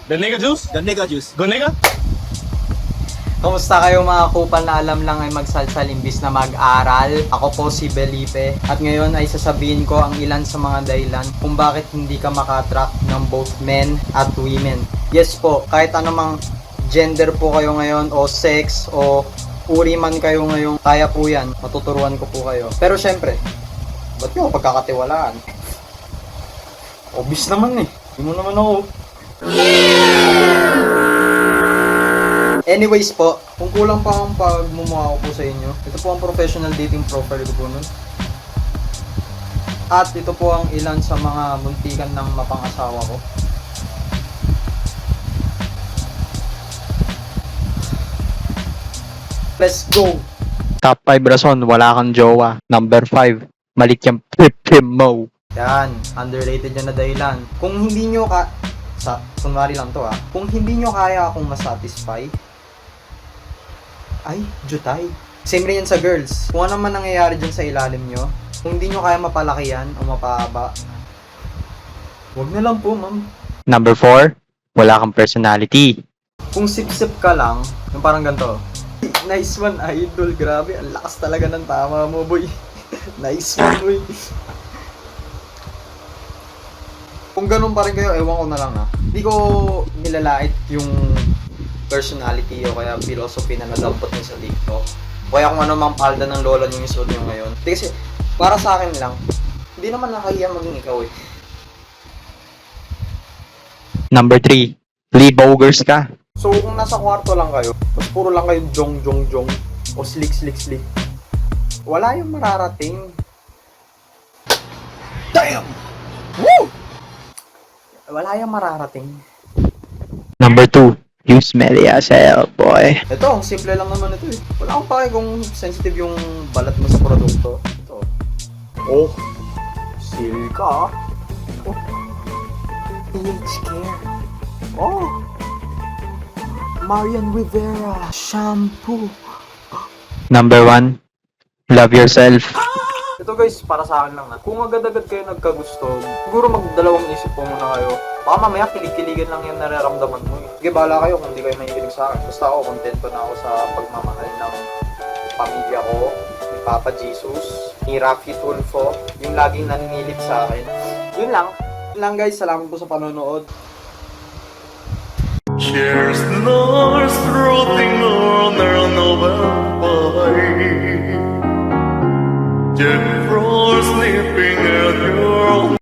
Ganega juice? Ganega juice. Ganega? Kamusta kayo mga kupal na alam lang ay magsalsal imbis na mag-aral? Ako po si Belipe at ngayon ay sasabihin ko ang ilan sa mga dahilan kung bakit hindi ka maka-attract ng both men at women. Yes po, kahit anumang gender po kayo ngayon o sex o uri man kayo ngayon, kaya po yan. Matuturuan ko po kayo. Pero syempre, ba't nyo pagkakatiwalaan? Obvious naman eh. Hindi mo naman ako. Anyways po, kung kulang pa ang pagmumukha ko po sa inyo, ito po ang professional dating profile ko po nun. At ito po ang ilan sa mga muntikan ng mapang-asawa ko. Let's go! Top 5 rason, wala kang jowa. Number 5, malit yung flip mo. Yan, underrated yan na dahilan. Kung hindi nyo kunwari lang to kung hindi nyo kaya akong masatisfy, ay, jutay. Same rin yan sa girls. Kung ano man nangyayari dyan sa ilalim nyo, kung hindi nyo kaya mapalaki yan o mapahaba, wag na lang po, ma'am. Number 4, wala kang personality. Kung sip-sip ka lang, yung parang ganito. Nice one, idol. Grabe, ang lakas talaga ng tama mo, boy. Nice one, boy. Kung ganun pa rin kayo, ewan ko na lang Hindi ko nilalait yung personality o kaya philosophy na nadampot nyo sa TikTok. O kaya kung ano mang palda ng lola nyo yung suot nyo ngayon. Kasi, para sa akin lang, hindi naman nakahiya maging ikaw eh. Number 3, bogers ka. So, kung nasa kwarto lang kayo, tapos puro lang kayo jong o slick, wala yung mararating. Damn! Woo! Wala yung mararating. Number 2, you smelly as hell, boy. Ito, ang simple lang naman ito eh. Wala akong pake kung sensitive yung balat mo sa produkto. Ito. Oh, silka. Oh, pH Care. Oh, Marian Rivera shampoo. Number 1, love yourself. Ito guys, para sa akin lang kung agad-agad kayo nagkagusto, siguro magdalawang isip po muna kayo. Baka mamaya kilig-kiligan lang yung nararamdaman mo eh. Sige, bahala kayo kung hindi kayo mahihilig sa akin. Basta ako, kontento na ako sa pagmamahal ng pamilya ko, ni Papa Jesus, ni Rafi Tulfo, yung laging naninilip sa akin. Yun lang. Yun lang guys, salamat po sa panonood. Cheers, North Rooting on their Nobel Pie. Jack Frost nipping at your